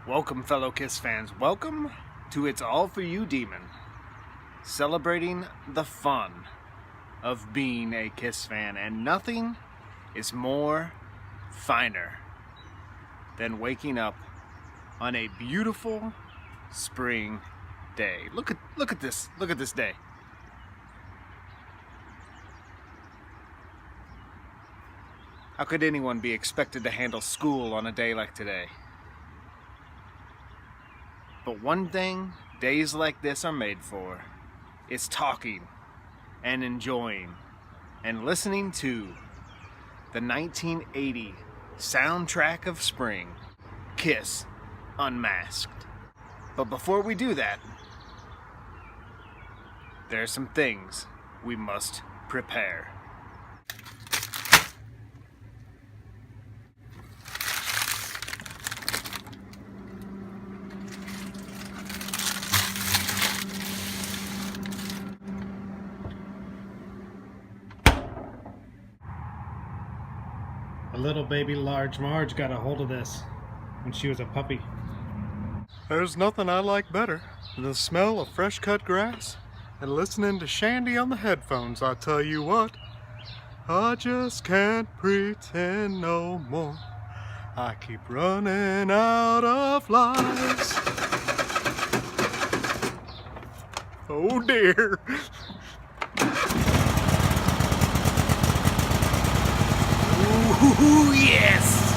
Welcome, fellow Kiss fans. Welcome to It's All For You Demon, celebrating the fun of being a Kiss fan, and nothing is more finer than waking up on a beautiful spring day. Look at this day. How could anyone be expected to handle school on a day like today? But one thing days like this are made for is talking and enjoying and listening to the 1980 soundtrack of spring, Kiss Unmasked. But before we do that, there are some things we must prepare. A little baby Large Marge got a hold of this when she was a puppy. There's nothing I like better than the smell of fresh cut grass and listening to Shandy on the headphones. I tell you what, I just can't pretend no more. I keep running out of lies. Oh dear. Ooh, yes!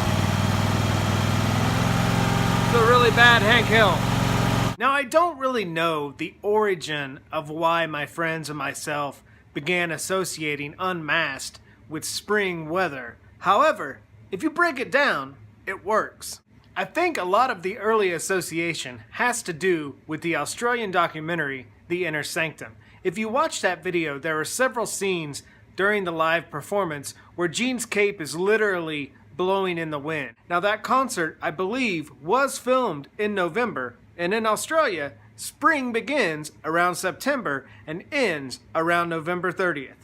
It's a really bad Hank Hill. Now, I don't really know the origin of why my friends and myself began associating Unmasked with spring weather. However, if you break it down, it works. I think a lot of the early association has to do with the Australian documentary, The Inner Sanctum. If you watch that video, there are several scenes during the live performance where Gene's cape is literally blowing in the wind. Now, that concert, I believe, was filmed in November, and in Australia, spring begins around September and ends around November 30th.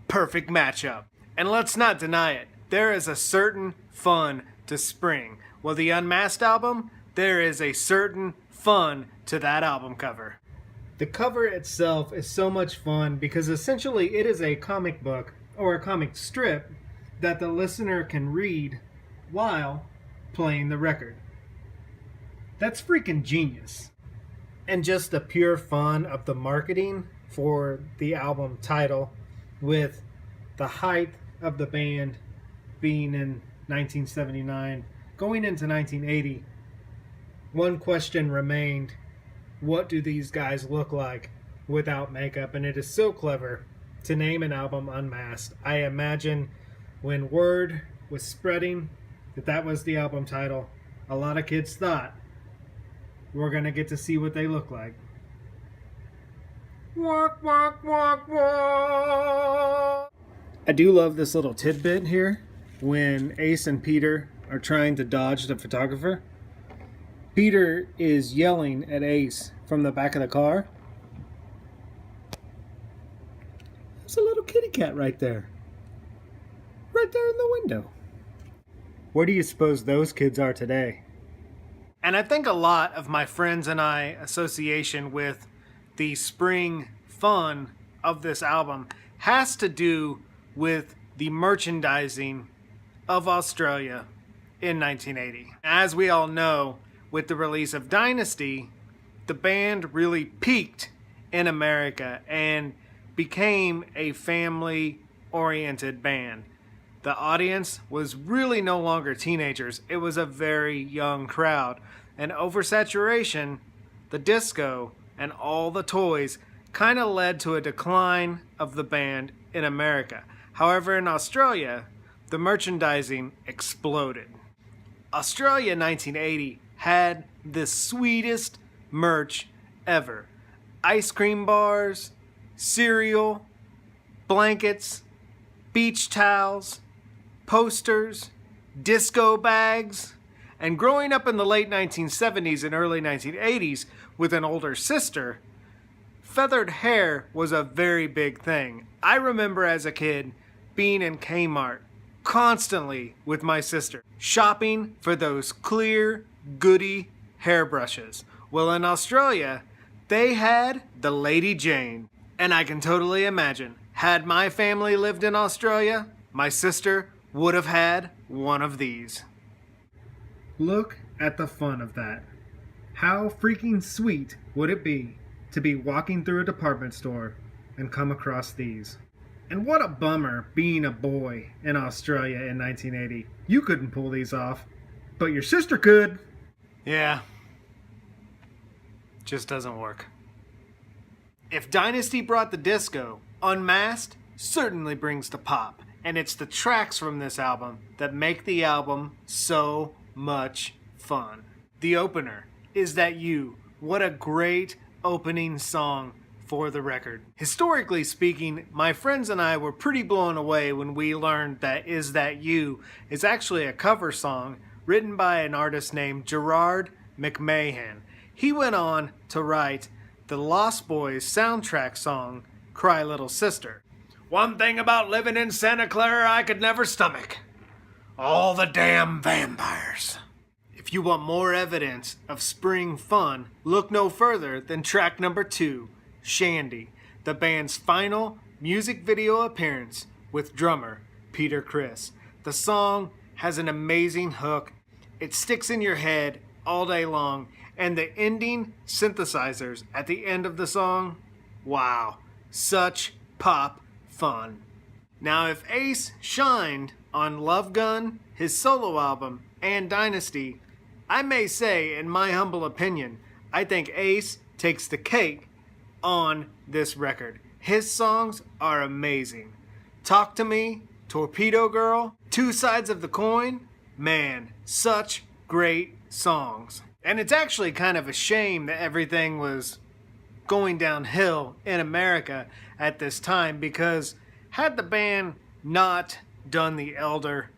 Perfect matchup. And let's not deny it, there is a certain fun to spring. Well, the Unmasked album, there is a certain fun to that album cover. The cover itself is so much fun because essentially it is a comic book or a comic strip that the listener can read while playing the record. That's freaking genius. And just the pure fun of the marketing for the album title, with the height of the band being in 1979, going into 1980, one question remained: what do these guys look like without makeup? And it is so clever to name an album Unmasked. I imagine when word was spreading that that was the album title, a lot of kids thought we're going to get to see what they look like. Walk, walk, walk, walk. I do love this little tidbit here when Ace and Peter are trying to dodge the photographer. Peter is yelling at Ace from the back of the car. There's a little kitty cat right there. Right there in the window. Where do you suppose those kids are today? And I think a lot of my friends and I association with the spring fun of this album has to do with the merchandising of Australia in 1980. As we all know, with the release of Dynasty, the band really peaked in America and became a family-oriented band. The audience was really no longer teenagers. It was a very young crowd. And oversaturation, the disco, and all the toys kind of led to a decline of the band in America. However, in Australia, the merchandising exploded. Australia 1980 had the sweetest merch ever. Ice cream bars, cereal, blankets, beach towels, posters, disco bags. And growing up in the late 1970s and early 1980s with an older sister, feathered hair was a very big thing. I remember as a kid being in Kmart constantly with my sister, shopping for those clear, goody hairbrushes. Well, in Australia, they had the Lady Jane. And I can totally imagine, had my family lived in Australia, my sister would have had one of these. Look at the fun of that. How freaking sweet would it be to be walking through a department store and come across these? And what a bummer being a boy in Australia in 1980. You couldn't pull these off, but your sister could. Yeah. Just doesn't work. If Dynasty brought the disco, Unmasked certainly brings the pop. And it's the tracks from this album that make the album so much fun. The opener, Is That You? What a great opening song for the record. Historically speaking, my friends and I were pretty blown away when we learned that Is That You is actually a cover song written by an artist named Gerard McMahon. He went on to write the Lost Boys soundtrack song, Cry Little Sister. One thing about living in Santa Clara I could never stomach. All the damn vampires. If you want more evidence of spring fun, look no further than track number 2, Shandy, the band's final music video appearance with drummer Peter Criss. The song has an amazing hook. It sticks in your head all day long, and the ending synthesizers at the end of the song, wow, such pop fun. Now, if Ace shined on Love Gun, his solo album, and Dynasty, I may say, in my humble opinion, I think Ace takes the cake on this record. His songs are amazing. Talk to Me, Torpedo Girl, Two Sides of the Coin, man, such great songs. And it's actually kind of a shame that everything was going downhill in America at this time, because had the band not done The Elder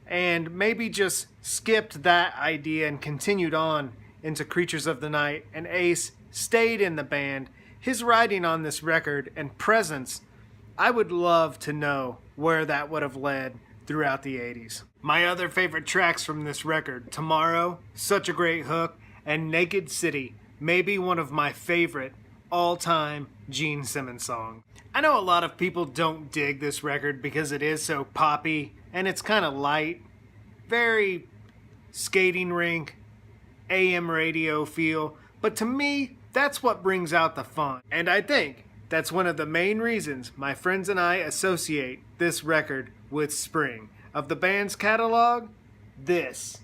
and maybe just skipped that idea and continued on into Creatures of the Night, and Ace stayed in the band, his writing on this record and presence, I would love to know where that would have led throughout the 80s. My other favorite tracks from this record, Tomorrow, such a great hook, and Naked City, maybe one of my favorite all-time Gene Simmons songs. I know a lot of people don't dig this record because it is so poppy and it's kind of light, very skating rink, AM radio feel, but to me, that's what brings out the fun. And I think that's one of the main reasons my friends and I associate this record with spring. Of the band's catalog, this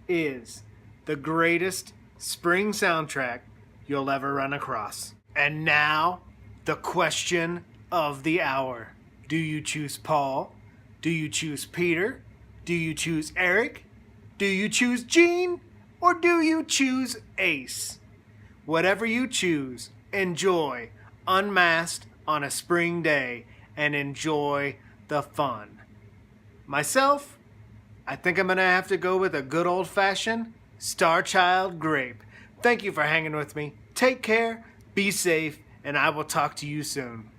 is the greatest spring soundtrack you'll ever run across. And now, the question of the hour. Do you choose Paul? Do you choose Peter? Do you choose Eric? Do you choose Gene? Or do you choose Ace? Whatever you choose, enjoy Unmasked on a spring day and enjoy the fun. Myself, I think I'm going to have to go with a good old-fashioned Star Child grape. Thank you for hanging with me. Take care, be safe, and I will talk to you soon.